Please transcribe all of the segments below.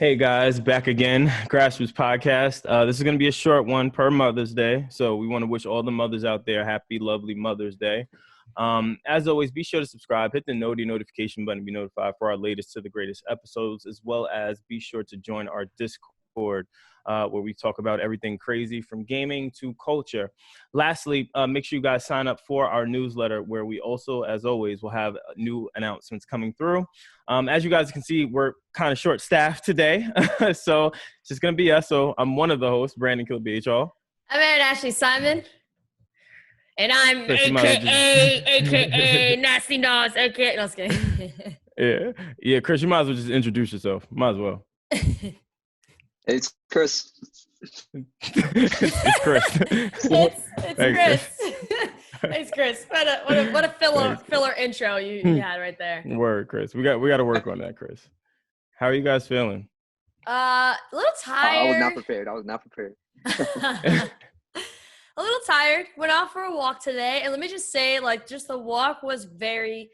Hey guys, back again, Grassroots Podcast. This is going to be a short one per Mother's Day. So we want to wish all the mothers out there happy, lovely Mother's Day. As always, be sure to subscribe, hit the notification button to be notified for our latest to the greatest episodes, as well as be sure to join our Discord where we talk about everything crazy from gaming to culture. Lastly, make sure you guys sign up for our newsletter where we also, as always, will have new announcements coming through. As you guys can see, we're kind of short-staffed today, so it's just going to be us. So I'm one of the hosts, Brandon Killabh. I'm Erin Ashley Simon. And I'm Chris, AKA Nasty Nas, AKA. No, I was kidding. Yeah. Chris, you might as well just introduce yourself. Might as well. It's Chris. It's Chris. It's Chris. It's Chris. What a filler intro you had right there. Word, Chris. We got to work on that, Chris. How are you guys feeling? A little tired. I was not prepared. A little tired. Went out for a walk today, and let me just say, just the walk was very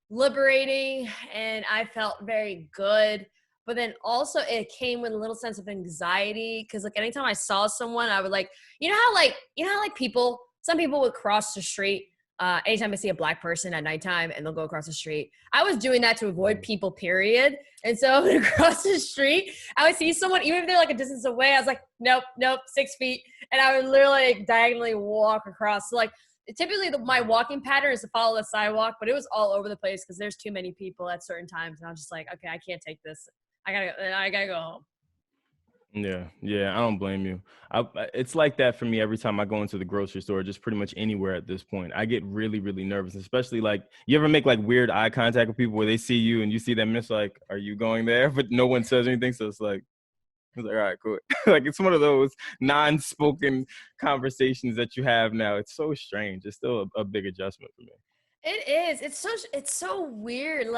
liberating, and I felt very good. But then also it came with a little sense of anxiety because anytime I saw someone, I would some people would cross the street anytime I see a black person at nighttime and they'll go across the street. I was doing that to avoid people, period. And so I would cross the street. I would see someone, even if they're a distance away, I was like, nope, 6 feet. And I would literally diagonally walk across. So typically my walking pattern is to follow the sidewalk, but it was all over the place because there's too many people at certain times. And I was just like, okay, I can't take this. I gotta go home. Yeah, I don't blame you. It's like that for me every time I go into the grocery store, just pretty much anywhere at this point. I get really, really nervous, especially you ever make weird eye contact with people where they see you and you see them and it's like, are you going there? But no one says anything, so it's like, all right, cool. It's one of those non-spoken conversations that you have now. It's so strange. It's still a big adjustment for me. It is. It's so weird.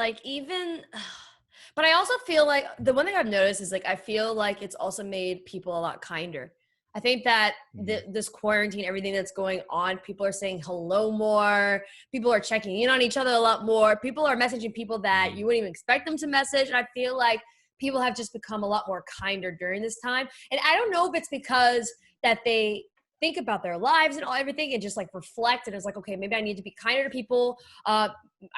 But I also feel like the one thing I've noticed is I feel like it's also made people a lot kinder. I think that this quarantine, everything that's going on, people are saying hello more. People are checking in on each other a lot more. People are messaging people that you wouldn't even expect them to message. And I feel like people have just become a lot more kinder during this time. And I don't know if it's because that they think about their lives and everything and just reflect. And it's okay, maybe I need to be kinder to people. I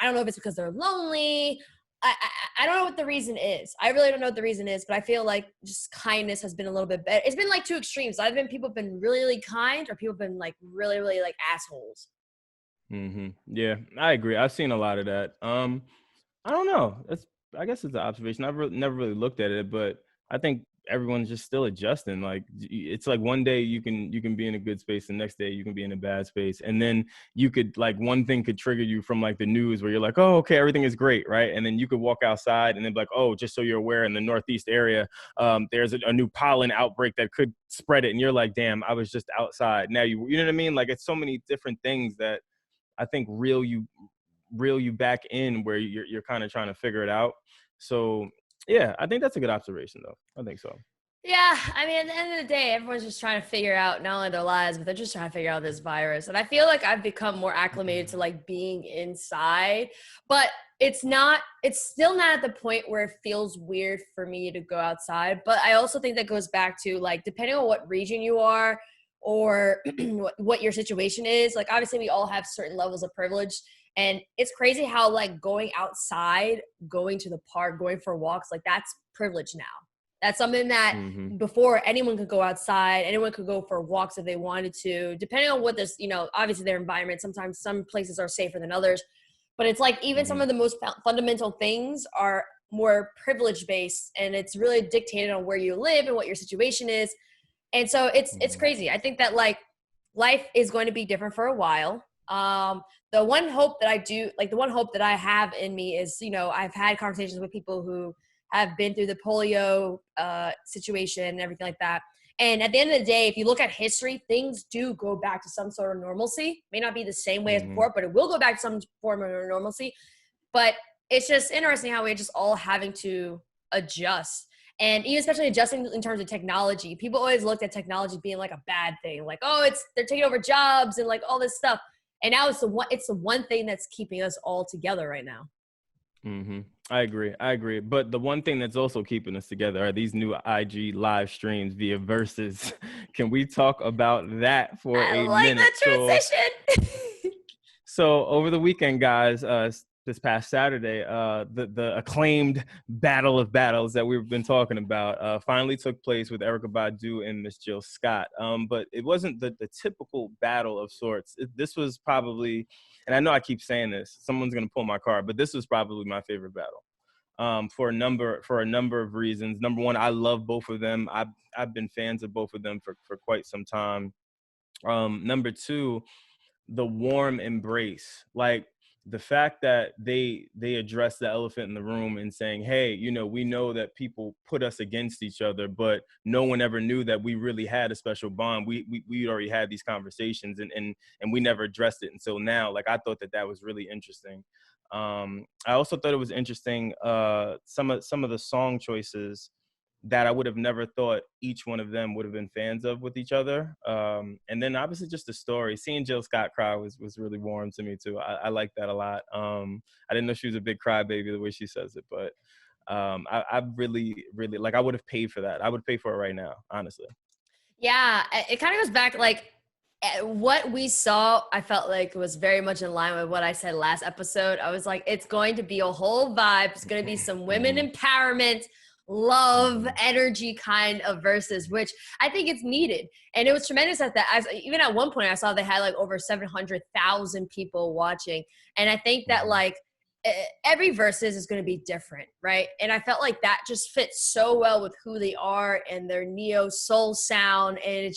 don't know if it's because they're lonely. I don't know what the reason is. I really don't know what the reason is, but I feel like just kindness has been a little bit better. It's been two extremes. People have been really, really kind, or people have been really, really assholes. Mm-hmm. Yeah, I agree. I've seen a lot of that. I don't know. I guess it's an observation. I've never really looked at it, but I think everyone's just still adjusting. It's one day you can be in a good space, the next day you can be in a bad space, and then you could one thing could trigger you from the news where you're like, oh, okay, everything is great, right? And then you could walk outside and then be like, oh, just so you're aware, in the Northeast area there's a new pollen outbreak that could spread it, and you're like, damn, I was just outside. Now you know what I mean? It's so many different things that I think reel you back in where you're kind of trying to figure it out. So yeah, I think that's a good observation, though. I think so. Yeah, I mean, at the end of the day, everyone's just trying to figure out not only their lives, but they're just trying to figure out this virus. And I feel like I've become more acclimated to being inside, but it's still not at the point where it feels weird for me to go outside. But I also think that goes back to depending on what region you are or what your situation is, obviously we all have certain levels of privilege. And it's crazy how going outside, going to the park, going for walks, that's privilege now. That's something that before anyone could go outside, anyone could go for walks if they wanted to, depending on what this, obviously their environment, sometimes some places are safer than others, but it's even some of the most fundamental things are more privilege based, and it's really dictated on where you live and what your situation is. And so it's crazy. I think that life is going to be different for a while. The one hope that I have in me is, I've had conversations with people who have been through the polio situation and everything like that. And at the end of the day, if you look at history, things do go back to some sort of normalcy. May not be the same way as before, but it will go back to some form of normalcy. But it's just interesting how we're just all having to adjust. And even especially adjusting in terms of technology. People always looked at technology being a bad thing. They're taking over jobs and all this stuff. And now it's the one thing that's keeping us all together right now. I agree. I agree. But the one thing that's also keeping us together are these new IG live streams via Verzuz. Can we talk about that for I a like minute? So, the transition. so over the weekend, guys, this past Saturday, the acclaimed Battle of Battles that we've been talking about finally took place with Erykah Badu and Miss Jill Scott. But it wasn't the typical battle of sorts. This was probably, and I know I keep saying this, someone's gonna pull my card, but this was probably my favorite battle. For a number of reasons. Number one, I love both of them. I've been fans of both of them for quite some time. Number two, the warm embrace, like the fact that they address the elephant in the room and saying, hey, you know, we know that people put us against each other, but no one ever knew that we really had a special bond. We already had these conversations, and we never addressed it until now. Like, I thought that was really interesting. I also thought it was interesting, some of the song choices that I would have never thought each one of them would have been fans of with each other. And then obviously just the story. Seeing Jill Scott cry was really warm to me too. I like that a lot. I didn't know she was a big crybaby the way she says it, but I really, really, like, I would have paid for that. I would pay for it right now, honestly. Yeah, it kind of goes back like what we saw. I felt like was very much in line with what I said last episode. I was like, it's going to be a whole vibe. It's going to be some women empowerment, love, energy kind of verses, which I think it's needed. And it was tremendous at that. Even at one point, I saw they had like over 700,000 people watching, and I think that like every verses is going to be different, right? And I felt like that just fits so well with who they are and their neo soul sound, and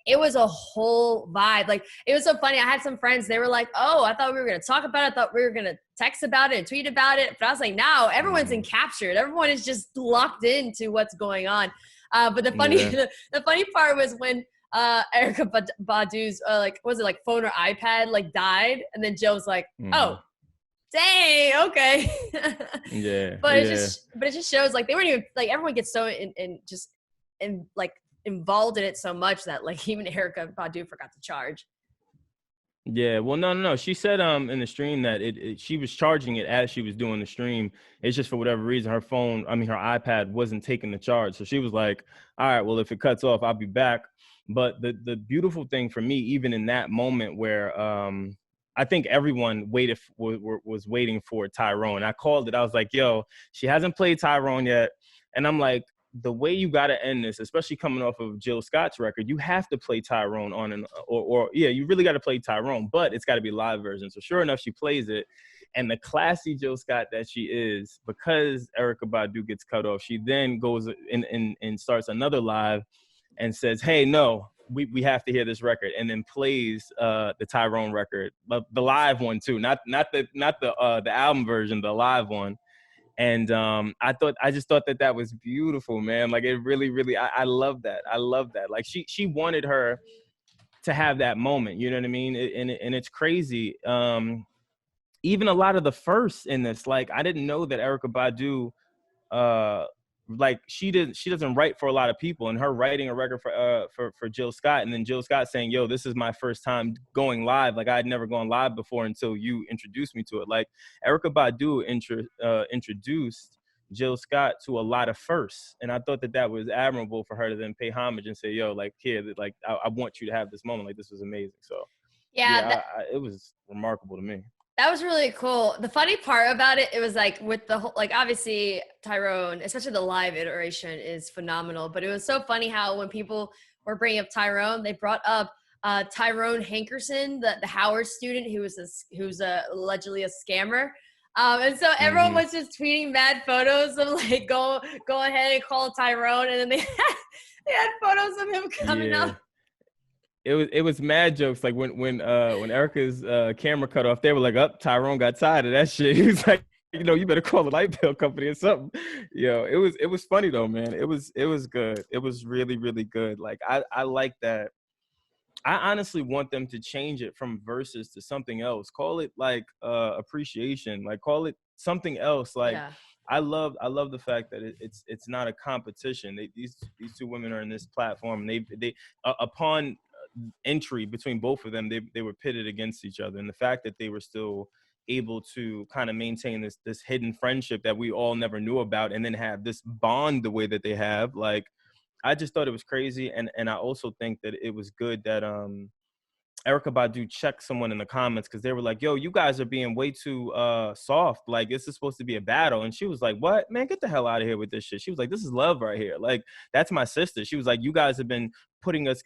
it was a whole vibe. Like, it was so funny. I had some friends, they were like, oh, I thought we were going to talk about it, I thought we were going to text about it and tweet about it, but I was like, no, everyone's encaptured, everyone is just locked into what's going on. But the funny the funny part was when Erykah Badu's like, was it like phone or iPad like died, and then Joe was like, oh, dang, okay. But it just shows like they weren't even like, everyone gets so in like involved in it so much that like even Erykah Badu forgot to charge. Yeah, well, no. She said in the stream that she was charging it as she was doing the stream. It's just for whatever reason her iPad wasn't taking the charge. So she was like, all right, well, if it cuts off, I'll be back. But the beautiful thing for me, even in that moment where I think everyone was waiting for Tyrone. I called it. I was like, yo, she hasn't played Tyrone yet. And I'm like, the way you got to end this, especially coming off of Jill Scott's record, you have to play Tyrone you really got to play Tyrone, but it's got to be live version. So sure enough, she plays it. And the classy Jill Scott that she is, because Erykah Badu gets cut off, she then goes and starts another live and says, hey, no, we have to hear this record, and then plays the Tyrone record, the live one too, not the album version, the live one. And I just thought that was beautiful, man. Like, it really, really, I love that. I love that. Like, she wanted her to have that moment, you know what I mean? And it's crazy. Even a lot of the firsts in this, like, I didn't know that Erykah Badu, like, she doesn't write for a lot of people, and her writing a record for Jill Scott, and then Jill Scott saying, yo, this is my first time going live. Like, I'd never gone live before until you introduced me to it. Like, Erykah Badu introduced Jill Scott to a lot of firsts, and I thought that was admirable for her to then pay homage and say, yo, like, here, like, I want you to have this moment. Like, this was amazing. So Yeah, it was remarkable to me. that was really cool. The funny part about it was like with the whole, like, obviously Tyrone, especially the live iteration, is phenomenal. But it was so funny how when people were bringing up Tyrone, they brought up Tyrone Hankerson, the Howard student who's allegedly a scammer. And so everyone was just tweeting mad photos of like, go ahead and call Tyrone, and then they had photos of him coming up. It was mad jokes. Like when Erykah's camera cut off, they were like, "Up, Tyrone got tired of that shit." He was like, "You know, you better call the light bill company or something." Yo, it was funny though, man. It was good. It was really, really good. Like, I like that. I honestly want them to change it from verses to something else. Call it like appreciation. Like, call it something else. Like, yeah. I love the fact that it's not a competition. These two women are in this platform. And they upon entry between both of them, they were pitted against each other, and the fact that they were still able to kind of maintain this hidden friendship that we all never knew about, and then have this bond the way that they have. Like, I just thought it was crazy, and I also think that it was good that Erykah Badu checked someone in the comments, because they were like, yo, you guys are being way too soft. Like, this is supposed to be a battle. And she was like, what? Man, get the hell out of here with this shit. She was like, this is love right here. Like, that's my sister. She was like, you guys have been putting us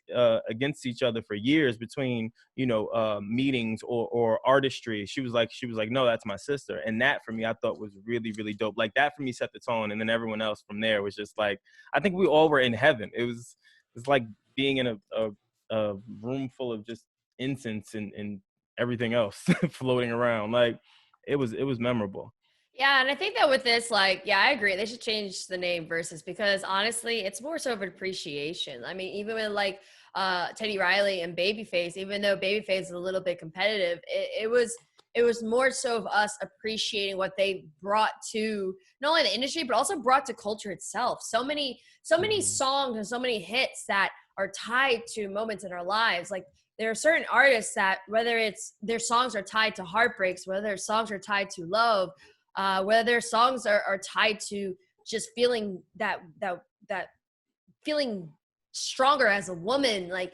against each other for years between, meetings or artistry. She was like, no, that's my sister. And that for me, I thought was really, really dope. Like, that for me set the tone. And then everyone else from there was just like, I think we all were in heaven. It's like being in a room full of just incense and everything else floating around. Like, it was memorable. Yeah, and I think that with this, like, yeah, I agree. They should change the name Versus, because honestly, it's more so of an appreciation. I mean, even with like Teddy Riley and Babyface, even though Babyface is a little bit competitive, it was more so of us appreciating what they brought to not only the industry, but also brought to culture itself. So many songs and so many hits that are tied to moments in our lives. Like, there are certain artists that, whether it's their songs are tied to heartbreaks, whether their songs are tied to love, whether their songs are tied to just feeling that feeling stronger as a woman, like,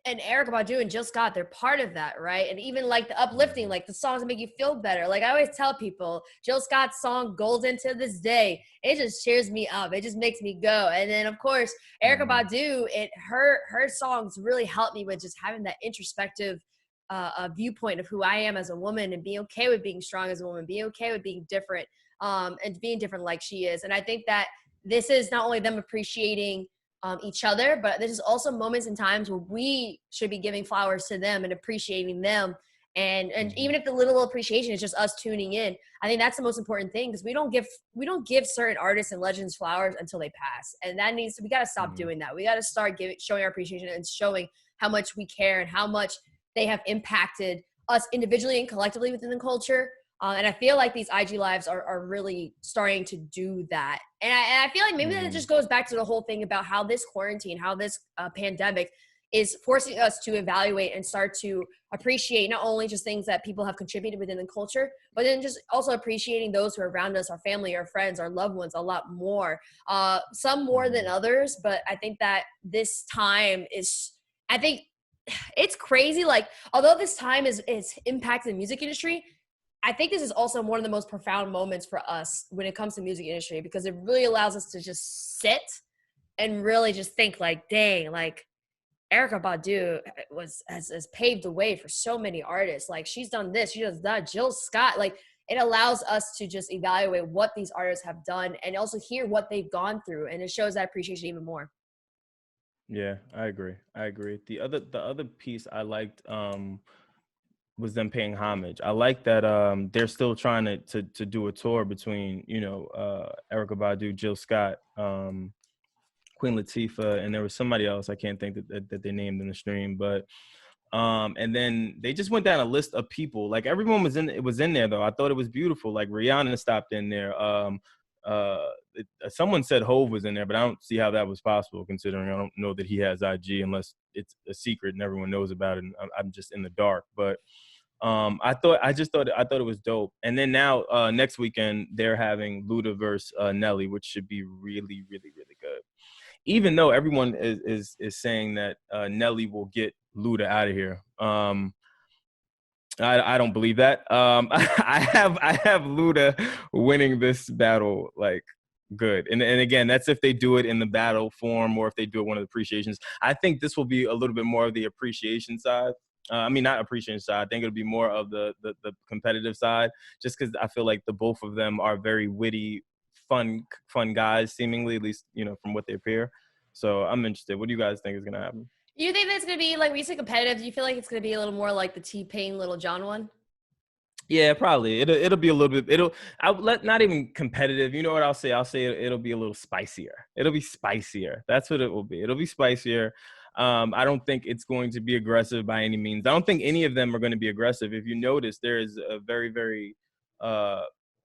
and Erykah Badu and Jill Scott, they're part of that, right? And even like the uplifting, like the songs that make you feel better. Like, I always tell people, Jill Scott's song Golden to this day, it just cheers me up. It just makes me go. And then of course, Erykah Badu, her songs really helped me with just having that introspective viewpoint of who I am as a woman, and being okay with being strong as a woman, being okay with being different, and being different like she is. And I think that this is not only them appreciating each other, but this is also moments and times where we should be giving flowers to them and appreciating them. And even if the little appreciation is just us tuning in, I think that's the most important thing, because we don't give certain artists and legends flowers until they pass. And we got to stop doing that. We got to start showing our appreciation and showing how much we care and how much they have impacted us individually and collectively within the culture. And I feel like these IG lives are really starting to do that. And I feel like maybe that just goes back to the whole thing about how this quarantine, how this pandemic is forcing us to evaluate and start to appreciate not only just things that people have contributed within the culture, but then just also appreciating those who are around us, our family, our friends, our loved ones, a lot more. Some more than others, but I think that this time I think it's crazy. Like, although this time is impacted the music industry, I think this is also one of the most profound moments for us when it comes to music industry, because it really allows us to just sit and really just think, like, dang, like, Erykah Badu has paved the way for so many artists. Like, she's done this, she does that. Jill Scott, like, it allows us to just evaluate what these artists have done and also hear what they've gone through, and it shows that appreciation even more. Yeah, I agree. The other piece I liked was them paying homage. I like that they're still trying to do a tour between, Erykah Badu, Jill Scott, Queen Latifah, and there was somebody else I can't think that they named in the stream, but and then they just went down a list of people. Like, everyone was in there though. I thought it was beautiful. Like, Rihanna stopped in there. Someone said Hove was in there, but I don't see how that was possible, considering I don't know that he has IG unless it's a secret and everyone knows about it, and I'm just in the dark. But I thought it was dope. And then now next weekend they're having Luda versus Nelly, which should be really, really, really good. Even though everyone is saying that Nelly will get Luda out of here. I don't believe that. I have Luda winning this battle, like, good. And again, that's if they do it in the battle form or if they do it one of the appreciations. I think this will be a little bit more of the appreciation side. I mean, not appreciation side. I think it'll be more of the competitive side, just because I feel like the both of them are very witty, fun guys, seemingly, at least, from what they appear. So I'm interested. What do you guys think is going to happen? You think that's going to be, like, when you say competitive, do you feel like it's going to be a little more like the T-Pain Little John one? Yeah, probably. It'll be a little bit. Not even competitive. You know what I'll say? I'll say it'll be a little spicier. It'll be spicier. That's what it will be. It'll be spicier. I don't think it's going to be aggressive by any means. I don't think any of them are going to be aggressive. If you notice, there is a very, very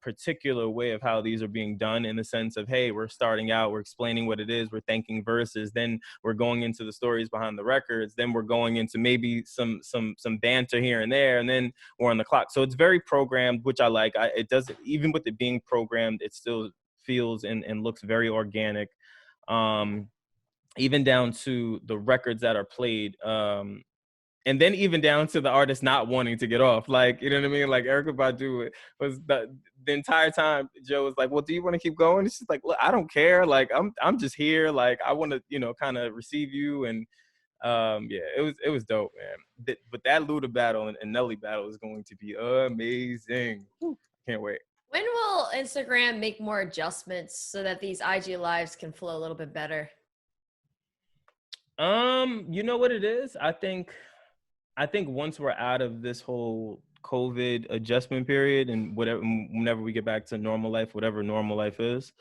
particular way of how these are being done, in the sense of, hey, we're starting out, we're explaining what it is, we're thanking Verzuz, then we're going into the stories behind the records, then we're going into maybe some banter here and there, and then we're on the clock. So it's very programmed, which I like. It does, even with it being programmed, it still feels and looks very organic. Even down to the records that are played, and then even down to the artist not wanting to get off. Like, you know what I mean? Like, Erykah Badu was the entire time, Joe was like, well, do you want to keep going? And she's like, look, I don't care. Like, I'm just here. Like, I want to, kind of receive you. And yeah, it was dope, man. But that Luda battle and Nelly battle is going to be amazing. Whew, can't wait. When will Instagram make more adjustments so that these IG lives can flow a little bit better? You know what it is? I think once we're out of this whole COVID adjustment period, and whenever we get back to normal life, whatever normal life is,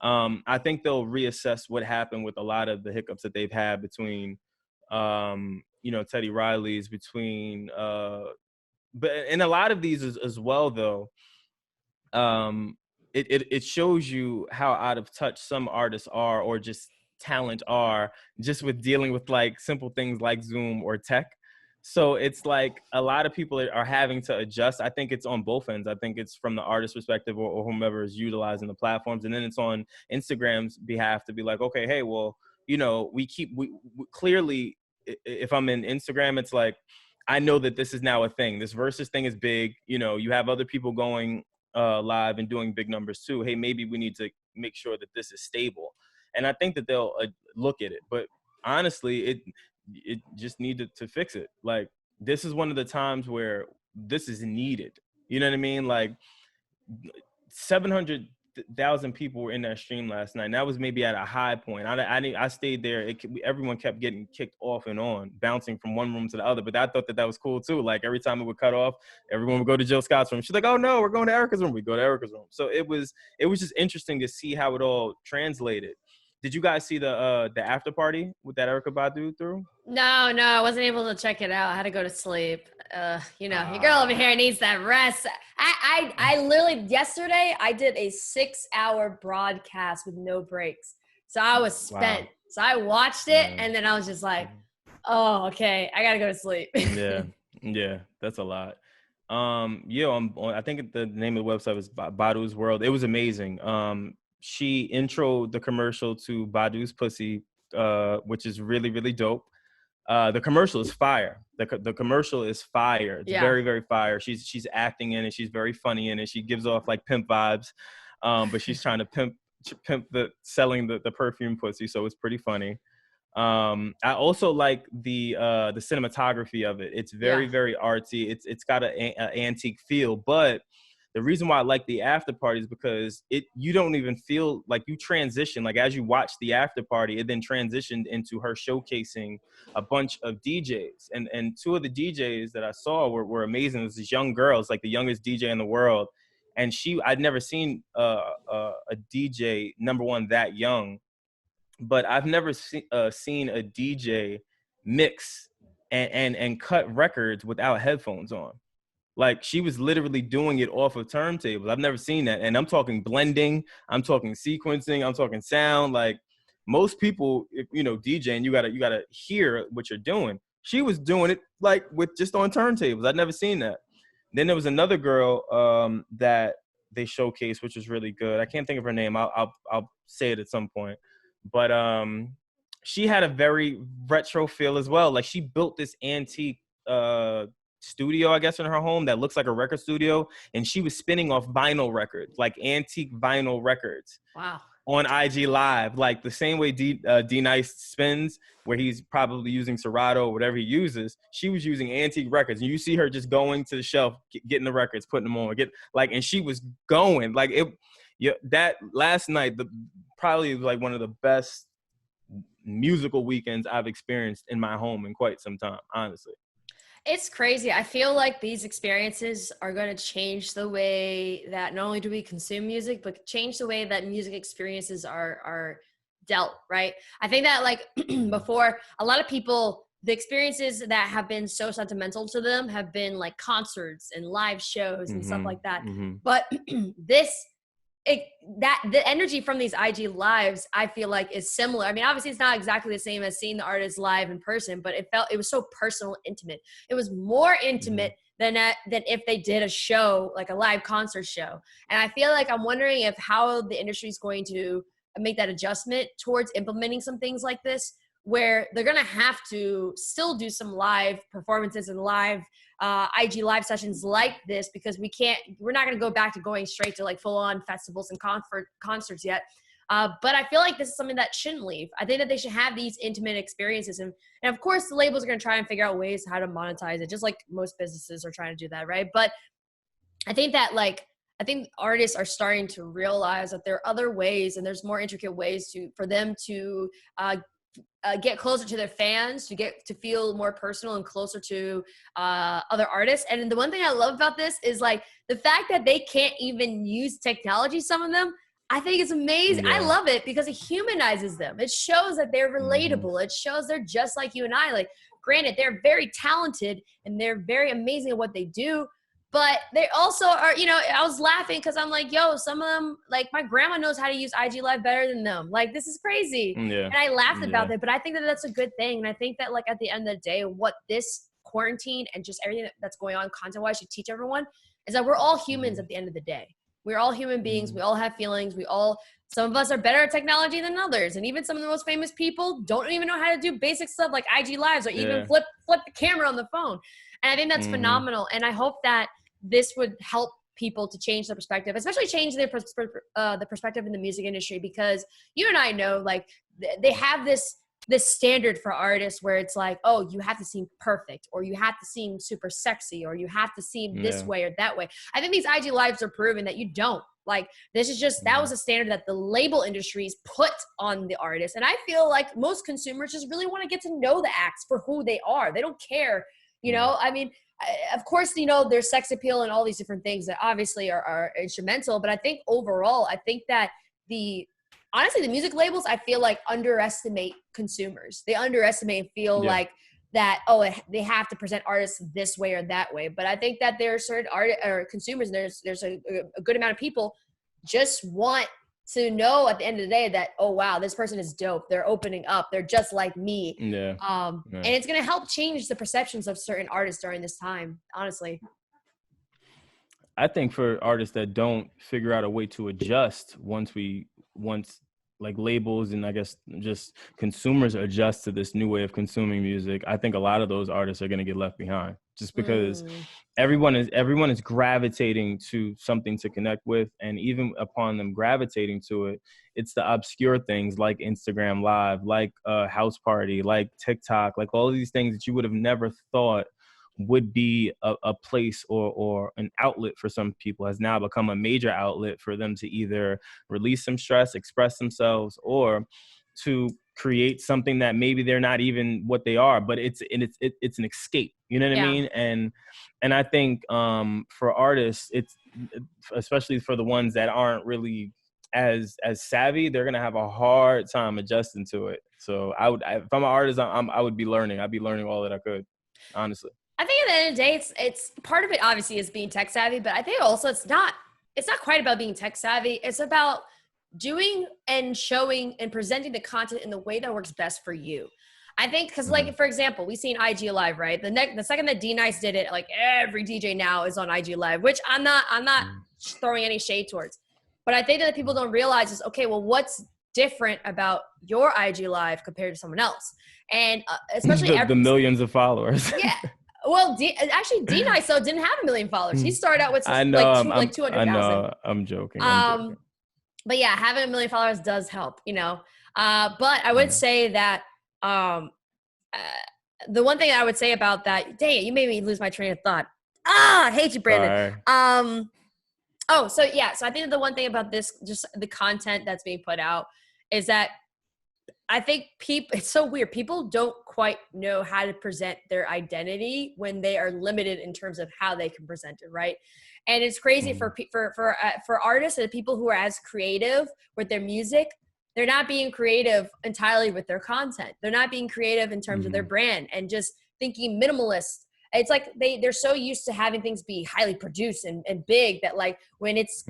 I think they'll reassess what happened with a lot of the hiccups that they've had between, Teddy Riley's, between, but in a lot of these as well, though, it shows you how out of touch some artists are, or just talent are, just with dealing with like simple things like Zoom or tech. So it's like a lot of people are having to adjust. I think it's on both ends. I think it's from the artist perspective, or whomever is utilizing the platforms. And then it's on Instagram's behalf to be like, okay, hey, well, we clearly, if I'm in Instagram, it's like, I know that this is now a thing. This Verzuz thing is big. You have other people going live and doing big numbers too. Hey, maybe we need to make sure that this is stable. And I think that they'll look at it. But honestly, it just needed to fix it. Like, this is one of the times where this is needed. You know what I mean? Like, 700,000 people were in that stream last night. And that was maybe at a high point. I stayed there. Everyone kept getting kicked off and on, bouncing from one room to the other. But I thought that was cool too. Like, every time it would cut off, everyone would go to Jill Scott's room. She's like, oh no, we're going to Erykah's room. We go to Erykah's room. So it was just interesting to see how it all translated. Did you guys see the after party with that Erykah Badu threw? No, I wasn't able to check it out. I had to go to sleep. Your girl over here needs that rest. I literally, yesterday, I did a 6-hour broadcast with no breaks. So I was spent. Wow. So I watched it, and then I was just like, oh, okay, I got to go to sleep. Yeah, that's a lot. I think the name of the website was Badu's World. It was amazing. She introed the commercial to Badu's Pussy, which is really, really dope. The commercial is fire. The commercial is fire. It's very, very fire. She's acting in it. She's very funny in it. She gives off like pimp vibes, but she's trying to pimp selling the perfume pussy. So it's pretty funny. I also like the cinematography of it. It's very, very artsy. It's got an antique feel, but the reason why I like the after party is because you don't even feel like you transition. Like, as you watch the after party, it then transitioned into her showcasing a bunch of DJs. And two of the DJs that I saw were amazing. It was these young girls, like the youngest DJ in the world. And I'd never seen a DJ, number one, that young. But I've never seen a DJ mix and cut records without headphones on. Like, she was literally doing it off of turntables. I've never seen that. And I'm talking blending, I'm talking sequencing, I'm talking sound. Like, most people, DJing, you gotta hear what you're doing. She was doing it like with just on turntables. I'd never seen that. Then there was another girl that they showcased, which was really good. I can't think of her name. I'll say it at some point. But she had a very retro feel as well. Like, she built this antique studio, I guess, in her home that looks like a record studio, and she was spinning off vinyl records, like antique vinyl records. Wow. On IG Live, like the same way D Nice spins, where he's probably using Serato or whatever he uses. She was using antique records, and you see her just going to the shelf, getting the records, putting them on, and she was going like it. Yeah, that last night, probably like one of the best musical weekends I've experienced in my home in quite some time, honestly. It's crazy. I feel like these experiences are going to change the way that not only do we consume music, but change the way that music experiences are dealt, right? I think that, like, before, a lot of people the experiences that have been so sentimental to them have been like concerts and live shows and stuff like that. But the energy from these IG lives, I feel like is similar. I mean, obviously it's not exactly the same as seeing the artist live in person, but it was so personal, intimate. It was more intimate than if they did a show, like a live concert show. And I feel like I'm wondering if how the industry is going to make that adjustment towards implementing some things like this, where they're going to have to still do some live performances and live IG live sessions like this, because we're not going to go back to going straight to like full on festivals and concerts yet. But I feel like this is something that shouldn't leave. I think that they should have these intimate experiences. And of course the labels are going to try and figure out ways how to monetize it, just like most businesses are trying to do that. Right. But I think that I think artists are starting to realize that there are other ways and there's more intricate ways for them to get closer to their fans, to feel more personal and closer to other artists. And the one thing I love about this is like the fact that they can't even use technology, some of them, I think it's amazing. I love it because it humanizes them. It shows that they're relatable. It shows they're just like you and I. Like, granted, they're very talented and they're very amazing at what they do, but they also are, I was laughing because I'm like, yo, some of them, like my grandma knows how to use IG Live better than them. Like, this is crazy. And I laughed about it, but I think that that's a good thing. And I think that like at the end of the day, what this quarantine and just everything that's going on content-wise should teach everyone is that we're all humans at the end of the day. We're all human beings. We all have feelings. Some of us are better at technology than others. And even some of the most famous people don't even know how to do basic stuff like IG Lives or even flip the camera on the phone. And I think that's phenomenal. And I hope that this would help people to change their perspective, especially change their the perspective in the music industry, because you and I know like they have this standard for artists where it's like, oh, you have to seem perfect, or you have to seem super sexy, or you have to seem this way or that way. I think these IG lives are proving that you don't. Like, this is just, that was a standard that the label industries put on the artist. And I feel like most consumers just really want to get to know the acts for who they are. They don't care, I mean, of course, there's sex appeal and all these different things that obviously are instrumental. But I think overall, I think that honestly, the music labels, I feel like underestimate consumers. They underestimate and feel like that, they have to present artists this way or that way. But I think that there are certain consumers, and there's a good amount of people just want to know at the end of the day that, oh, wow, this person is dope. They're opening up. They're just like me. And it's going to help change the perceptions of certain artists during this time, honestly. I think for artists that don't figure out a way to adjust once like labels and I guess just consumers adjust to this new way of consuming music, I think a lot of those artists are going to get left behind, just because everyone is gravitating to something to connect with. And even upon them gravitating to it, it's the obscure things like Instagram Live, like House Party, like TikTok, like all of these things that you would have never thought would be a place or an outlet for some people has now become a major outlet for them to either release some stress, express themselves, or to create something that maybe they're not even what they are, but it's an escape. You know what I mean? And I think for artists, it's especially for the ones that aren't really as savvy, they're gonna have a hard time adjusting to it. So if I'm an artist, I would be learning. I'd be learning all that I could, honestly. I think at the end of the day, it's part of it obviously is being tech savvy, but I think also it's not quite about being tech savvy. It's about doing and showing and presenting the content in the way that works best for you. I think because like, for example, we've seen IG Live, right? The second that D-Nice did it, like every DJ now is on IG Live, which I'm not throwing any shade towards. But I think that people don't realize is, okay, well, what's different about your IG Live compared to someone else? And especially the millions of followers. Yeah. Well, D-Nice though didn't have 1 million followers. He started out with like 200,000. I know, I'm joking. But yeah, having 1 million followers does help, But I would say that the one thing I would say about that, dang it, you made me lose my train of thought. I hate you, Brandon. So I think that the one thing about this, just the content that's being put out, is that I think it's so weird. People don't quite know how to present their identity when they are limited in terms of how they can present it, right? And it's crazy for artists and people who are as creative with their music they're not being creative entirely with their content. They're not being creative in terms of their brand and just thinking minimalist. It's like they're so used to having things be highly produced and big that like when it's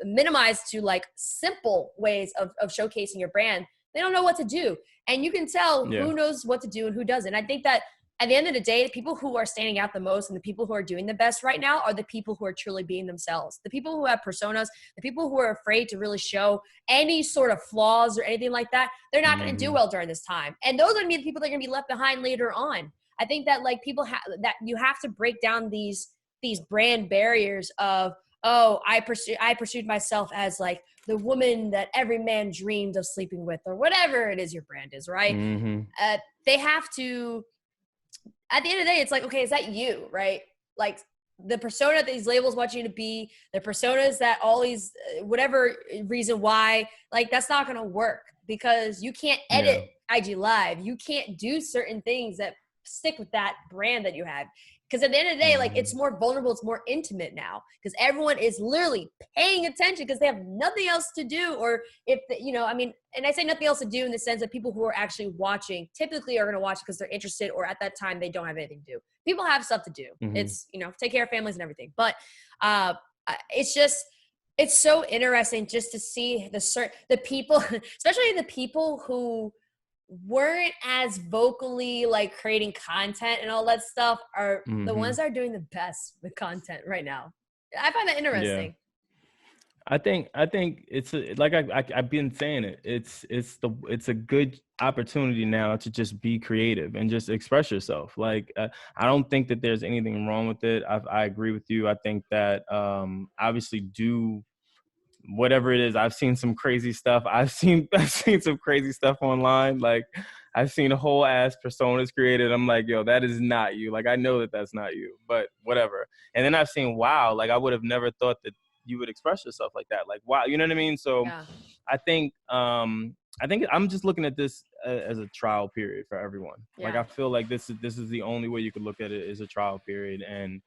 minimized to like simple ways of showcasing your brand, they don't know what to do. And you can tell who knows what to do and who doesn't. I think that at the end of the day, the people who are standing out the most and the people who are doing the best right now are the people who are truly being themselves. The people who have personas, the people who are afraid to really show any sort of flaws or anything like that, they're not going to do well during this time. And those are going to be the people that are going to be left behind later on. I think that like people that you have to break down these brand barriers of, oh, I pursued myself as like the woman that every man dreamed of sleeping with, or whatever it is your brand is, right? They have to, at the end of the day, it's like, okay, is that you, right? Like the persona that these labels want you to be, the personas that all these, whatever reason why, like that's not going to work because you can't edit IG Live. You can't do certain things that stick with that brand that you have. Because at the end of the day, like it's more vulnerable, it's more intimate now because everyone is literally paying attention because they have nothing else to do. Or if, I mean, and I say nothing else to do in the sense that people who are actually watching typically are going to watch because they're interested or at that time they don't have anything to do. People have stuff to do. It's, take care of families and everything. But it's just, it's so interesting just to see the people, especially the people who weren't as vocally like creating content and all that stuff are the ones that are doing the best with content right now. I find that interesting. I think it's like I've been saying it. It's a good opportunity now to just be creative and just express yourself. Like I don't think that there's anything wrong with it. I agree with you. I think that obviously do whatever it is. I've seen some crazy stuff. I've seen some crazy stuff online. Like I've seen whole ass personas created. I'm like, yo, that is not you. Like I know that that's not you, but whatever. And then I've seen, wow, like I would have never thought that you would express yourself like that. Like, wow, you know what I mean? So I think I'm just looking at this as a trial period for everyone. Like I feel like this is the only way you could look at it, is a trial period, and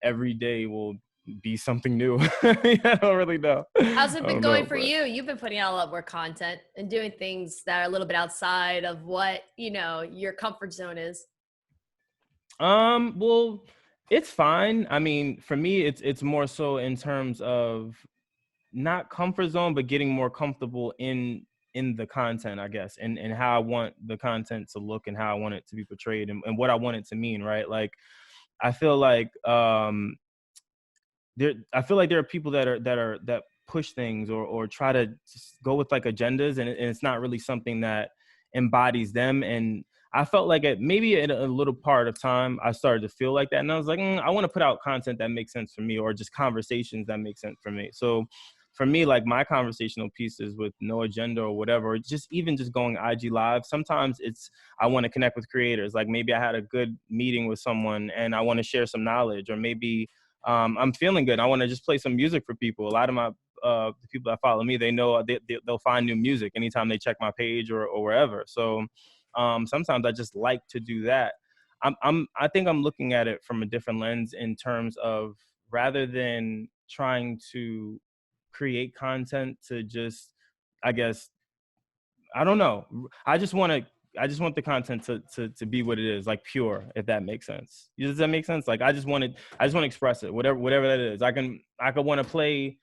every day will be something new. I don't really know. How's it been going for you? You've been putting out a lot more content and doing things that are a little bit outside of what, your comfort zone is. Well, it's fine. I mean, for me, it's more so in terms of not comfort zone, but getting more comfortable in the content, I guess, and how I want the content to look and how I want it to be portrayed and what I want it to mean, right? Like, I feel like there are people that push things or try to just go with like agendas, and it's not really something that embodies them. And I felt like maybe at a little part of time, I started to feel like that. And I was like, I want to put out content that makes sense for me, or just conversations that make sense for me. So for me, like my conversational pieces with no agenda or whatever, or just going IG Live, sometimes I want to connect with creators. Like maybe I had a good meeting with someone and I want to share some knowledge, or maybe I'm feeling good. I want to just play some music for people. A lot of my the people that follow me, they know they'll find new music anytime they check my page or wherever. So sometimes I just like to do that. I think I'm looking at it from a different lens in terms of, rather than trying to create content to just, I guess, I don't know. I just want the content to be what it is, like pure, if that makes sense. Does that make sense? Like I just want to express it, whatever that is. I could want to play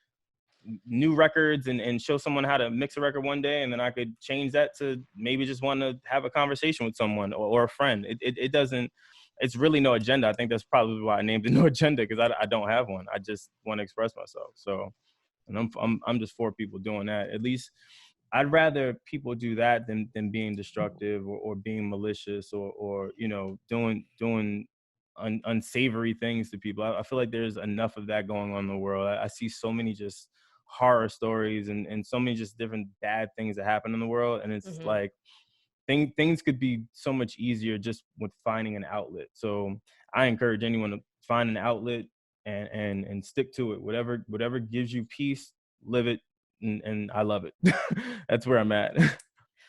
new records and show someone how to mix a record one day, and then I could change that to maybe just want to have a conversation with someone or a friend. It doesn't, it's really no agenda. I think that's probably why I named it No Agenda, because I don't have one. I just want to express myself. So, and I'm just for people doing that. At least I'd rather people do that than being destructive or being malicious or doing unsavory things to people. I feel like there's enough of that going on in the world. I see so many just horror stories and so many just different bad things that happen in the world, and it's like things could be so much easier just with finding an outlet. So I encourage anyone to find an outlet and stick to it. Whatever gives you peace, live it. And I love it. That's where I'm at.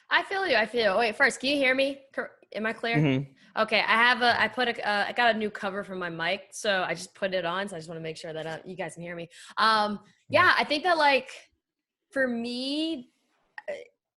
I feel you. Wait, first, can you hear me? Am I clear? Mm-hmm. Okay. I got a new cover for my mic, so I just put it on. So I just want to make sure that you guys can hear me. Yeah, I think that like for me,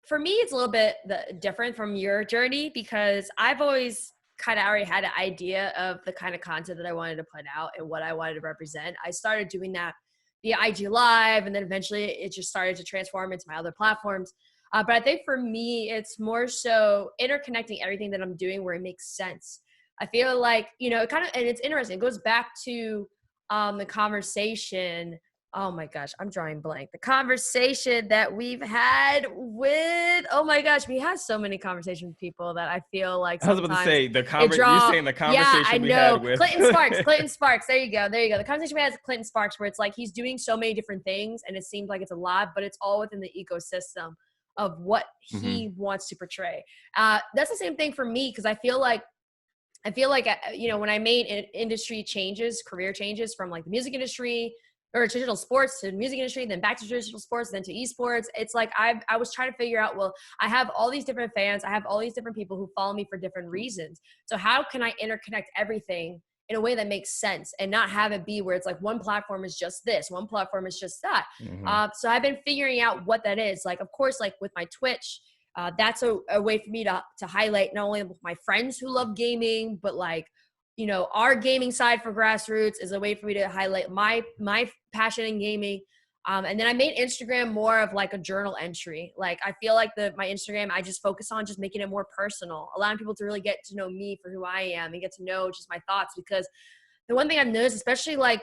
for me, it's a little bit different from your journey because I've always kind of already had an idea of the kind of content that I wanted to put out and what I wanted to represent. I started doing that via IG Live, and then eventually it just started to transform into my other platforms. But I think for me, it's more so interconnecting everything that I'm doing where it makes sense. I feel like, it kind of, and it's interesting. It goes back to the conversation. Oh my gosh, I'm drawing blank. The conversation that we've had with, oh my gosh, we had so many conversations with people that I feel like I was about to sometimes say you saying the yeah, I conversation we know. had with Clinton Sparks. There you go. The conversation we had with Clinton Sparks, where it's like he's doing so many different things and it seems like it's a lot, but it's all within the ecosystem of what he wants to portray. That's the same thing for me because I feel like when I made industry changes, career changes from like the music industry or traditional sports to the music industry, then back to traditional sports, then to esports. It's like I was trying to figure out, well, I have all these different fans. I have all these different people who follow me for different reasons. So how can I interconnect everything in a way that makes sense and not have it be where it's like one platform is just this, one platform is just that. So I've been figuring out what that is. Like, of course, like with my Twitch, that's a way for me to highlight not only my friends who love gaming, but like, our gaming side for Grassroots is a way for me to highlight my passion in gaming. And then I made Instagram more of like a journal entry. Like I feel like my Instagram, I just focus on just making it more personal, allowing people to really get to know me for who I am and get to know just my thoughts. Because the one thing I've noticed, especially like,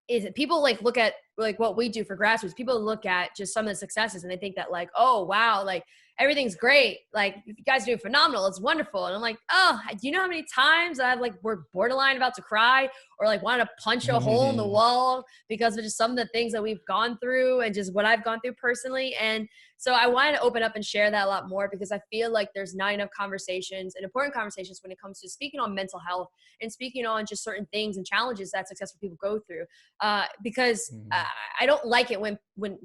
is that people like look at like what we do for Grassroots, people look at just some of the successes and they think that like, oh, wow, like everything's great. Like you guys are doing phenomenal. It's wonderful. And I'm like, oh, do you know how many times I've like, we're borderline about to cry or like wanted to punch a hole in the wall because of just some of the things that we've gone through and just what I've gone through personally. And so I wanted to open up and share that a lot more because I feel like there's not enough conversations and important conversations when it comes to speaking on mental health and speaking on just certain things and challenges that successful people go through. Because I don't like it when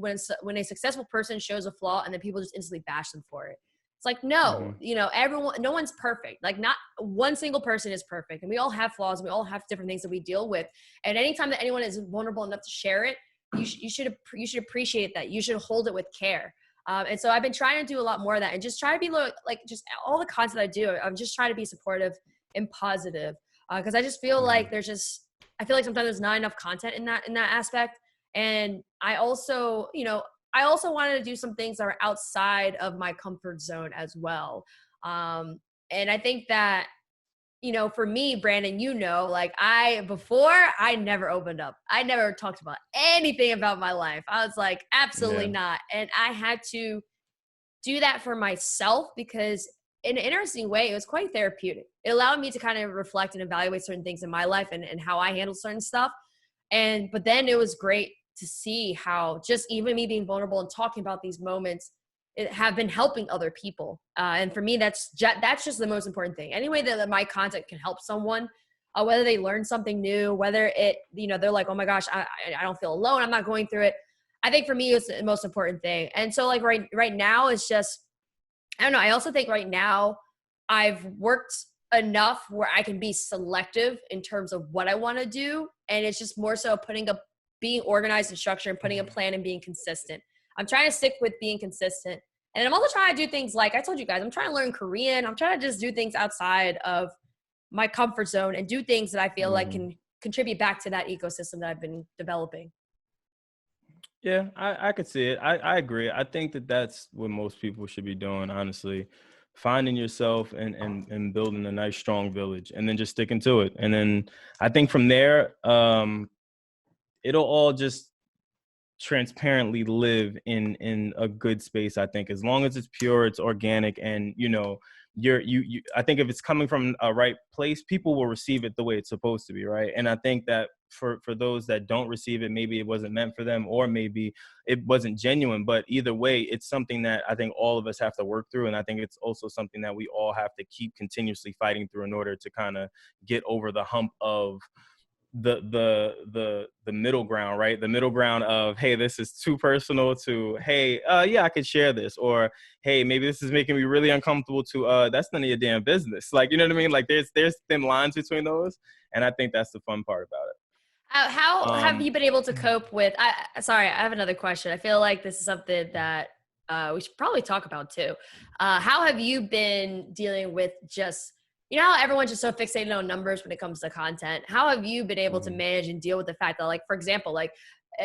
a successful person shows a flaw and then people just instantly bash them for it. It's like, no, everyone, no one's perfect. Like not one single person is perfect. And we all have flaws. And we all have different things that we deal with. And anytime that anyone is vulnerable enough to share it, you should appreciate that. You should hold it with care. And so I've been trying to do a lot more of that and just try to be like just all the content I do. I'm just trying to be supportive and positive because I just feel like I feel like sometimes there's not enough content in that aspect. And I also wanted to do some things that are outside of my comfort zone as well. And I think that, for me, Brandon, like before I never opened up. I never talked about anything about my life. I was like, absolutely not. And I had to do that for myself because in an interesting way, it was quite therapeutic. It allowed me to kind of reflect and evaluate certain things in my life and how I handle certain stuff. But then it was great to see how just even me being vulnerable and talking about these moments have been helping other people. And for me, that's just the most important thing. Any way that my content can help someone, whether they learn something new, whether it, they're like, oh my gosh, I don't feel alone. I'm not going through it. I think for me, it's the most important thing. And so like right now it's just, I don't know. I also think right now I've worked enough where I can be selective in terms of what I want to do. And it's just more so being organized and structured and putting a plan and being consistent. I'm trying to stick with being consistent. And I'm also trying to do things like I told you guys, I'm trying to learn Korean. I'm trying to just do things outside of my comfort zone and do things that I feel like can contribute back to that ecosystem that I've been developing. Yeah, I could see it. I agree. I think that's what most people should be doing, honestly. Finding yourself and building a nice, strong village and then just sticking to it. And then I think from there, it'll all just transparently live in a good space. I think as long as it's pure, it's organic, and I think if it's coming from a right place, people will receive it the way it's supposed to be, right? And I think that for those that don't receive it, maybe it wasn't meant for them, or maybe it wasn't genuine. But either way, it's something that I think all of us have to work through, and I think it's also something that we all have to keep continuously fighting through in order to kind of get over the hump of the middle ground, right? The middle ground of, hey, this is too personal, to, hey, yeah, I could share this, or hey, maybe this is making me really uncomfortable, to that's none of your damn business. Like, you know what I mean? Like there's thin lines between those, and I think that's the fun part about it. How have you been able to cope with? Sorry, I have another question. I feel like this is something that we should probably talk about too. How have you been dealing with just, you know how everyone's just so fixated on numbers when it comes to content? How have you been able to manage and deal with the fact that, like, for example, like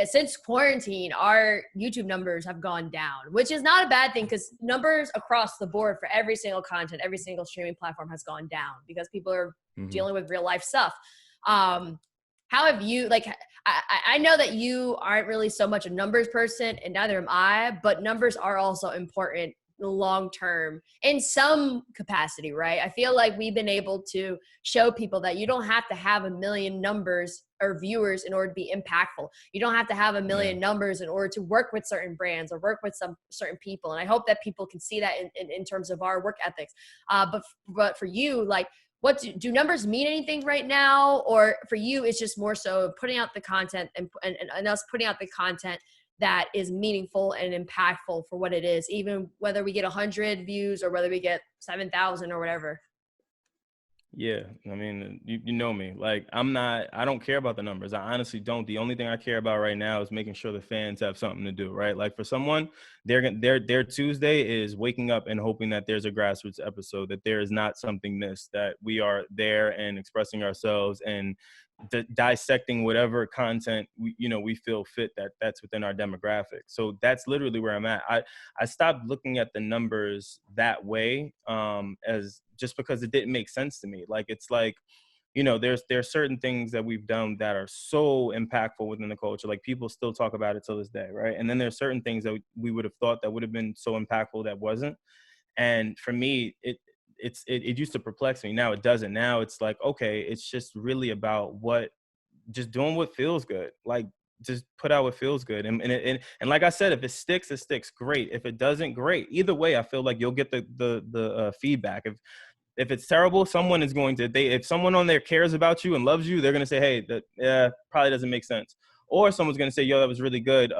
since quarantine, our YouTube numbers have gone down, which is not a bad thing because numbers across the board for every single content, every single streaming platform has gone down because people are dealing with real life stuff. How have you, like, I know that you aren't really so much a numbers person, and neither am I, but numbers are also important long term in some capacity, right? I feel like we've been able to show people that you don't have to have a million numbers or viewers in order to be impactful. You don't have to have a million numbers in order to work with certain brands or work with some certain people. And I hope that people can see that in terms of our work ethics. But for you, like, what do numbers mean anything right now? Or for you, it's just more so putting out the content and us putting out the content that is meaningful and impactful for what it is, even whether we get 100 views or whether we get 7,000 or whatever. Yeah, I mean, you know me. Like, I don't care about the numbers. I honestly don't. The only thing I care about right now is making sure the fans have something to do, right? Like, for someone, their Tuesday is waking up and hoping that there's a grassroots episode, that there is not something missed, that we are there and expressing ourselves and dissecting whatever content we feel fit that's within our demographic. So that's literally where I'm at. I stopped looking at the numbers that way, as just because it didn't make sense to me. Like, it's like, there's certain things that we've done that are so impactful within the culture. Like, people still talk about it till this day, right? And then there's certain things that we would have thought that would have been so impactful that wasn't. And for me, it used to perplex me. Now it doesn't. Now it's like, okay, it's just really about just doing what feels good. Like, just put out what feels good. And like I said, if it sticks, it sticks. Great. If it doesn't, great. Either way, I feel like you'll get the feedback. If it's terrible, someone is going to, if someone on there cares about you and loves you, they're going to say, hey, that probably doesn't make sense. Or someone's going to say, yo, that was really good.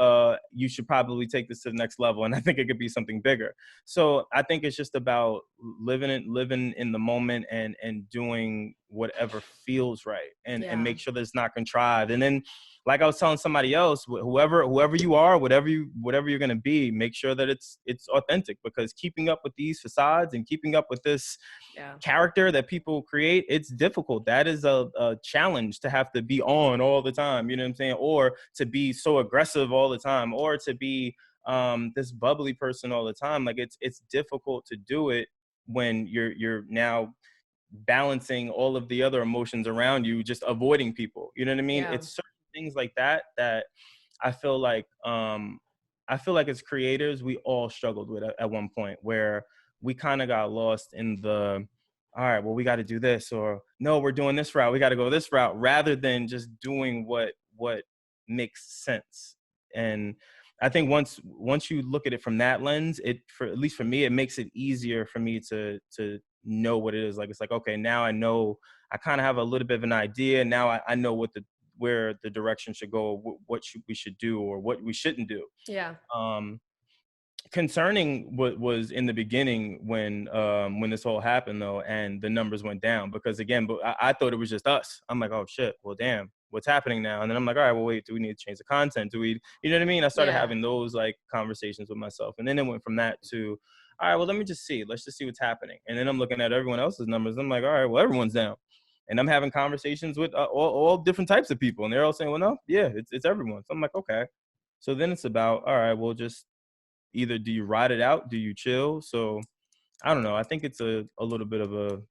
You should probably take this to the next level. And I think it could be something bigger. So I think it's just about living in the moment and doing whatever feels right and make sure that it's not contrived. And then, like I was telling somebody else, whoever you are, whatever you're going to be, make sure that it's authentic, because keeping up with these facades and keeping up with this character that people create, it's difficult. That is a challenge, to have to be on all the time, you know what I'm saying? Or to be so aggressive all the time, or to be this bubbly person all the time. Like, it's difficult to do it when you're now balancing all of the other emotions around you, just avoiding people. You know what I mean? It's certain things like that I feel like as creators, we all struggled with at one point, where we kind of got lost in the, all right, well, we got to do this, or no, we're doing this route, we got to go this route, rather than just doing what makes sense. And I think once you look at it from that lens, at least for me, it makes it easier for me to know what it is. Like, it's like, okay, now I know, I kind of have a little bit of an idea. Now I know where the direction should go, we should do, or what we shouldn't do. Yeah. Concerning what was in the beginning when this all happened, though, and the numbers went down, because again, but I thought it was just us. I'm like, oh shit, well, damn, what's happening now? And then I'm like, all right, well, wait, do we need to change the content? You know what I mean? I started having those like conversations with myself, and then it went from that to, all right, well, let's just see what's happening. And then I'm looking at everyone else's numbers. I'm like, all right, well, everyone's down. And I'm having conversations with all different types of people, and they're all saying, well, no, yeah, it's everyone. So I'm like, okay. So then it's about, all right, well, just either do you ride it out, do you chill? So I don't know. I think it's a little bit of a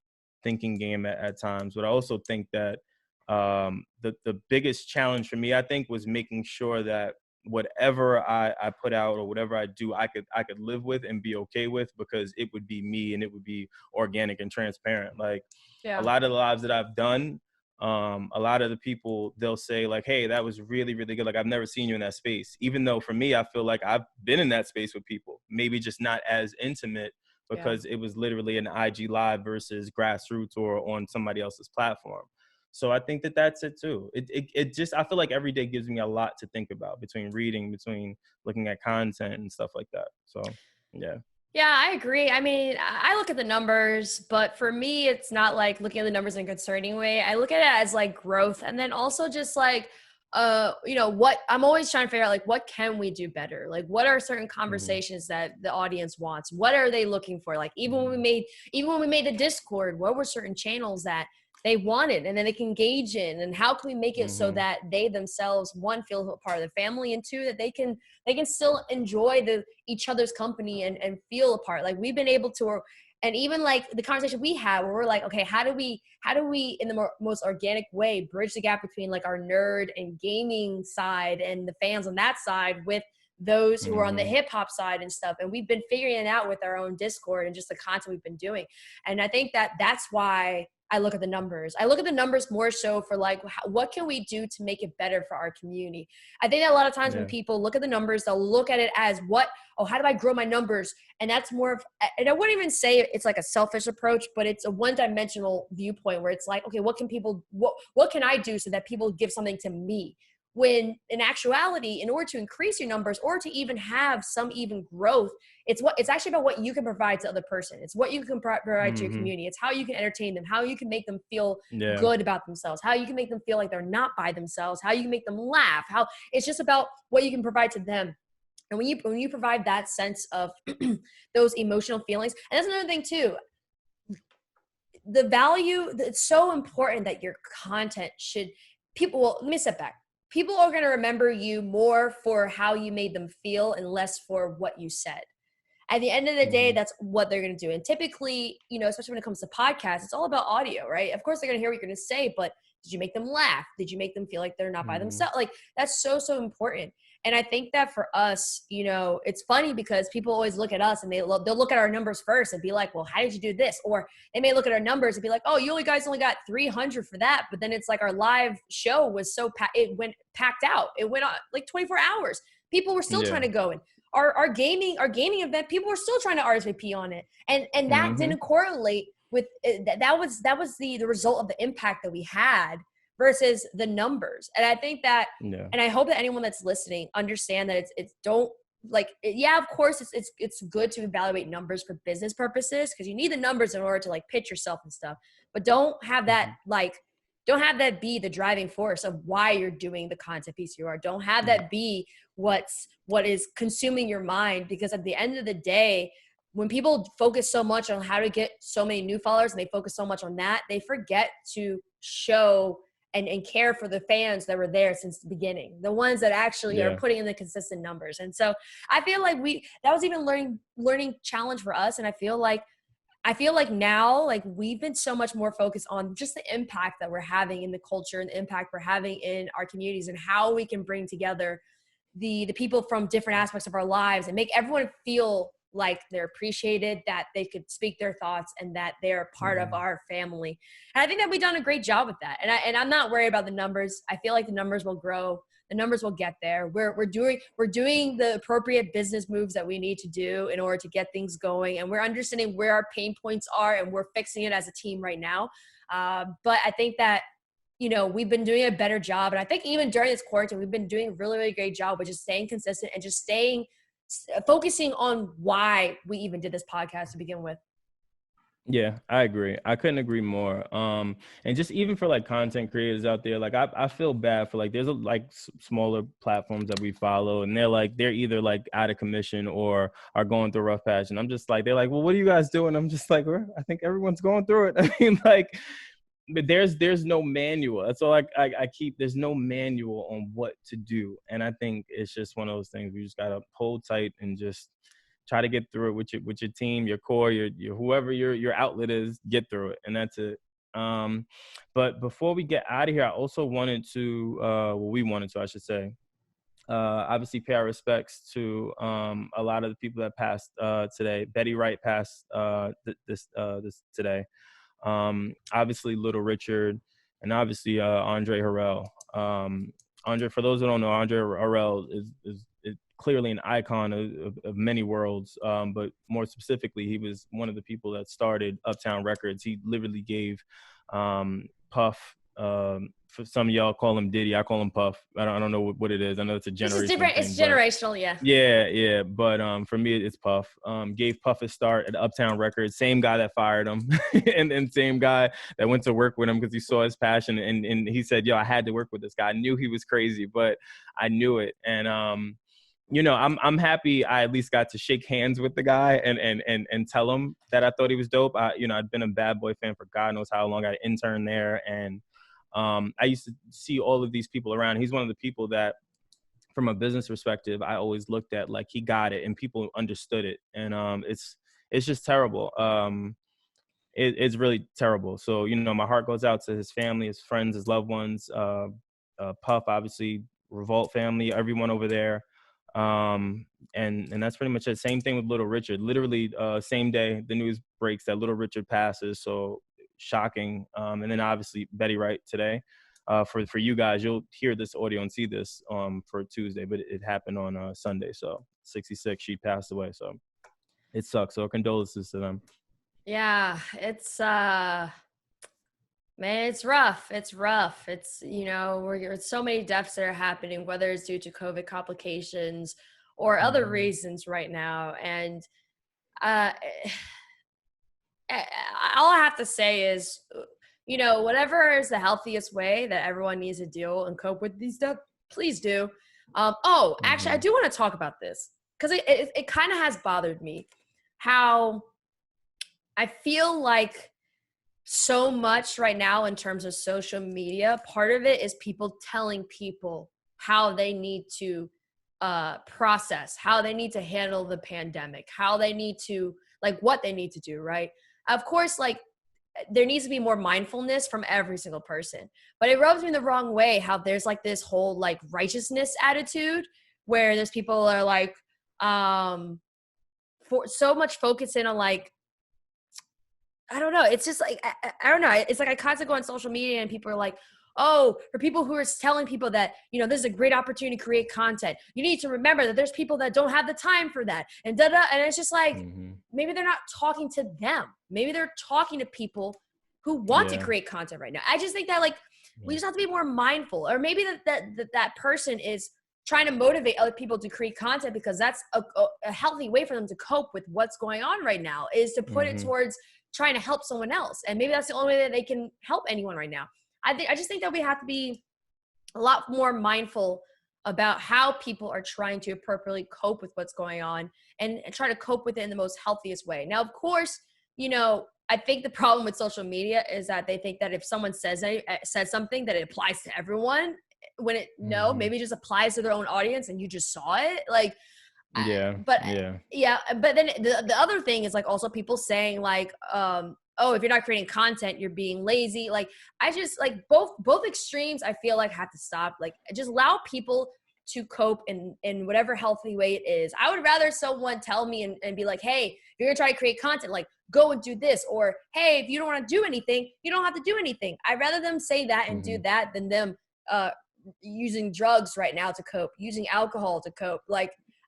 thinking game at times, but I also think that the biggest challenge for me, I think, was making sure that whatever I put out or whatever I do, I could live with and be okay with, because it would be me and it would be organic and transparent. Like, a lot of the lives that I've done, a lot of the people, they'll say like, hey, that was really, really good. Like, I've never seen you in that space. Even though for me, I feel like I've been in that space with people, maybe just not as intimate, because it was literally an IG live versus grassroots or on somebody else's platform. So I think that's it too. It just, I feel like every day gives me a lot to think about, between reading, between looking at content and stuff like that. So, yeah. Yeah, I agree. I mean, I look at the numbers, but for me, it's not like looking at the numbers in a concerning way. I look at it as like growth, and then also just like what I'm always trying to figure out, like, what can we do better? Like, what are certain Mm-hmm. conversations that the audience wants? What are they looking for? Like, even when we made the Discord, what were certain channels that they wanted and then they can engage in, and how can we make it so Mm-hmm. that they themselves, one, feel a part of the family, and two, that they can still enjoy each other's company and feel a part. Like, we've been able to, and even like the conversation we had where we're like, okay, how do we in the most organic way bridge the gap between like our nerd and gaming side and the fans on that side with those who are on the Mm-hmm. hip hop side and stuff. And we've been figuring it out with our own Discord and just the content we've been doing. And I think that that's why I look at the numbers. I look at the numbers more so for like, what can we do to make it better for our community? I think that a lot of times when Yeah. people look at the numbers, they'll look at it as how do I grow my numbers? And that's more of, and I wouldn't even say it's like a selfish approach, but it's a one-dimensional viewpoint where it's like, okay, what can I do so that people give something to me? When in actuality, in order to increase your numbers or to even have some even growth, it's actually about what you can provide to the other person. It's what you can provide to your Mm-hmm. community. It's how you can entertain them, how you can make them feel Yeah. good about themselves, how you can make them feel like they're not by themselves, how you can make them laugh, how it's just about what you can provide to them. And when you provide that sense of those emotional feelings, and that's another thing too, the value, it's so important that your content let me step back. People are going to remember you more for how you made them feel and less for what you said. At the end of the day, Mm-hmm. that's what they're going to do. And typically, especially when it comes to podcasts, it's all about audio, right? Of course, they're going to hear what you're going to say, but did you make them laugh? Did you make them feel like they're not by Mm-hmm. themselves? Like, that's so, so important. And I think that for us, it's funny because people always look at us and they'll look at our numbers first and be like, well, how did you do this? Or they may look at our numbers and be like, oh, you guys only got 300 for that. But then it's like our live show was it went packed out. It went on like 24 hours. People were still Yeah. trying to go in. Our gaming event, people were still trying to RSVP on it, and that Mm-hmm. didn't correlate with that was the result of the impact that we had versus the numbers. And I think that, Yeah. and I hope that anyone that's listening understand that it's don't yeah, of course it's good to evaluate numbers for business purposes because you need the numbers in order to like pitch yourself and stuff, but don't have that be the driving force of why you're doing the content piece you are. Don't have Mm-hmm. that be what is consuming your mind, because at the end of the day, when people focus so much on how to get so many new followers and they focus so much on that, they forget to show and care for the fans that were there since the beginning, the ones that actually are Yeah. putting in the consistent numbers. And so I feel like that was even learning challenge for us. And I feel like now, like, we've been so much more focused on just the impact that we're having in the culture and the impact we're having in our communities and how we can bring together the people from different aspects of our lives and make everyone feel like they're appreciated, that they could speak their thoughts, and that they're part of Mm-hmm. our family. And I think that we've done a great job with that. And I'm not worried about the numbers. I feel like the numbers will grow. The numbers will get there. We're doing the appropriate business moves that we need to do in order to get things going. And we're understanding where our pain points are, and we're fixing it as a team right now. But I think that, we've been doing a better job. And I think even during this quarantine, we've been doing a really, really great job with just staying consistent and just focusing on why we even did this podcast to begin with. Yeah, I agree. I couldn't agree more. And just even for like content creators out there, like I feel bad for like there's smaller platforms that we follow, and they're either like out of commission or are going through a rough patch. And I'm just like, they're like, well, what are you guys doing? I'm just like, I think everyone's going through it. I mean, like, but there's no manual. That's all I keep. There's no manual on what to do, and I think it's just one of those things we just gotta hold tight and just try to get through it with your team, your core, your whoever your outlet is. Get through it, and that's it. But before we get out of here, I also wanted to, we wanted to, I should say, obviously pay our respects to a lot of the people that passed today. Betty Wright passed this today. Obviously Little Richard, and obviously Andre Harrell. Andre, for those who don't know, Andre Harrell is clearly an icon of many worlds, but more specifically, he was one of the people that started Uptown Records. He literally gave Puff For some of y'all call him Diddy, I call him Puff. I don't know what it is. I know it's a This is generational different. thing. It's generational, yeah. Yeah. But for me, it's Puff. Gave Puff a start at Uptown Records. Same guy that fired him, and same guy that went to work with him because he saw his passion. And he said, "Yo, I had to work with this guy. I knew he was crazy, but I knew it." And I'm happy I at least got to shake hands with the guy and tell him that I thought he was dope. I'd been a Bad Boy fan for God knows how long. I interned there, and I used to see all of these people around. He's one of the people that, from a business perspective, I always looked at like he got it and people understood it. And it's just terrible. It's really terrible. So, my heart goes out to his family, his friends, his loved ones, Puff, obviously, Revolt family, everyone over there. And that's pretty much it. Same thing with Little Richard. Literally, same day the news breaks that Little Richard passes. So shocking. And then obviously Betty Wright today. For you guys, you'll hear this audio and see this for Tuesday, but it happened on Sunday. So 66, she passed away. So it sucks. So condolences to them. Yeah, it's man, it's rough. It's rough. It's there's so many deaths that are happening, whether it's due to COVID complications or other reasons right now. And all I have to say is, whatever is the healthiest way that everyone needs to deal and cope with these stuff, please do. Actually, I do want to talk about this because it kind of has bothered me how I feel like so much right now in terms of social media. Part of it is people telling people how they need to process, how they need to handle the pandemic, how they need to, what they need to do, right? Of course, there needs to be more mindfulness from every single person, but it rubs me the wrong way how there's this whole righteousness attitude where there's people that are for so much focusing on I don't know. It's just I don't know. It's I constantly go on social media and people are like, oh, for people who are telling people that, this is a great opportunity to create content. You need to remember that there's people that don't have the time for that. And da-da. And it's just maybe they're not talking to them. Maybe they're talking to people who want to create content right now. I just think that we just have to be more mindful. Or maybe that person is trying to motivate other people to create content because that's a healthy way for them to cope with what's going on right now, is to put it towards trying to help someone else. And maybe that's the only way that they can help anyone right now. I just think that we have to be a lot more mindful about how people are trying to appropriately cope with what's going on and try to cope with it in the most healthiest way. Now, of course, I think the problem with social media is that they think that if someone says something that it applies to everyone, when maybe it just applies to their own audience and you just saw it. But then the other thing is also people saying oh, if you're not creating content, you're being lazy. I just both extremes I feel have to stop. Just allow people to cope in whatever healthy way it is. I would rather someone tell me and be like, hey, if you're gonna try to create content, go and do this, or hey, if you don't want to do anything, you don't have to do anything. I'd rather them say that and do that than them using drugs right now to cope, using alcohol to cope.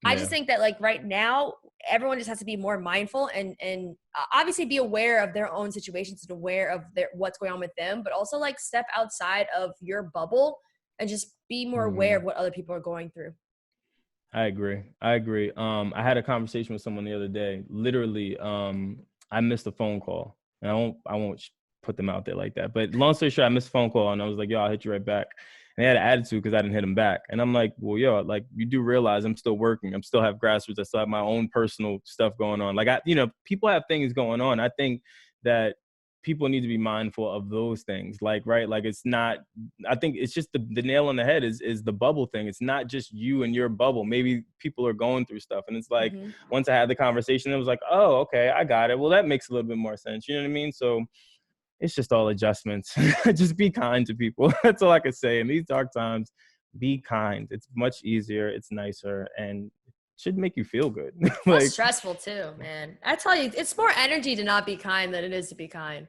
I just think that right now, everyone just has to be more mindful and obviously be aware of their own situations and aware of what's going on with them, but also step outside of your bubble and just be more aware of what other people are going through. I agree. I had a conversation with someone the other day. Literally, I missed a phone call, and I won't put them out there like that. But long story short, I missed a phone call, and I was like, "Yo, I'll hit you right back." And they had an attitude because I didn't hit them back. And I'm like, well, yo, you do realize I'm still working. I'm still have grassroots. I still have my own personal stuff going on. People have things going on. I think that people need to be mindful of those things. It's not, I think it's just the nail on the head is the bubble thing. It's not just you and your bubble. Maybe people are going through stuff. And it's once I had the conversation, it was oh, okay, I got it. Well, that makes a little bit more sense. You know what I mean? So it's just all adjustments. Just be kind to people. That's all I could say. In these dark times, be kind. It's much easier. It's nicer and should make you feel good. It's stressful too, man. I tell you, it's more energy to not be kind than it is to be kind.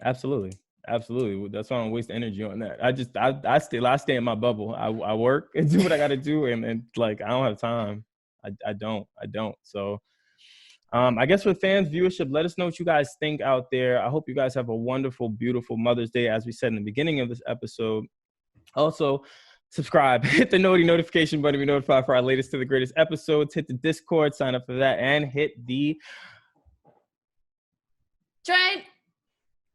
Absolutely. That's why I don't waste energy on that. I stay in my bubble. I work and do what I got to do. And I don't have time. I don't. So I guess for fans, viewership, let us know what you guys think out there. I hope you guys have a wonderful, beautiful Mother's Day, as we said in the beginning of this episode. Also, subscribe, hit the notification button to be notified for our latest to the greatest episodes. Hit the Discord, sign up for that, and hit the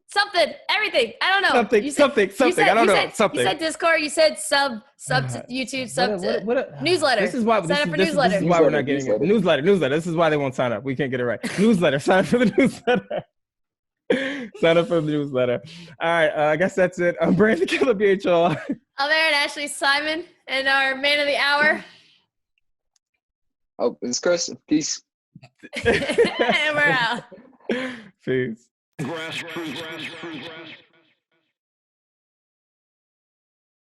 something, everything. I don't know. Something. I don't know. Something. You said Discord. You said sub to YouTube, newsletter. This is why. Sign up for newsletter. This is why we're not getting it. Newsletter. This is why they won't sign up. We can't get it right. Newsletter. Sign up for the newsletter. Sign up for the newsletter. All right. I guess that's it. I'm Brandon Killabh, BHL. I'm Erin Ashley Simon, and our man of the hour. Oh, it's Chris. Peace. And we're out. Peace. Grass.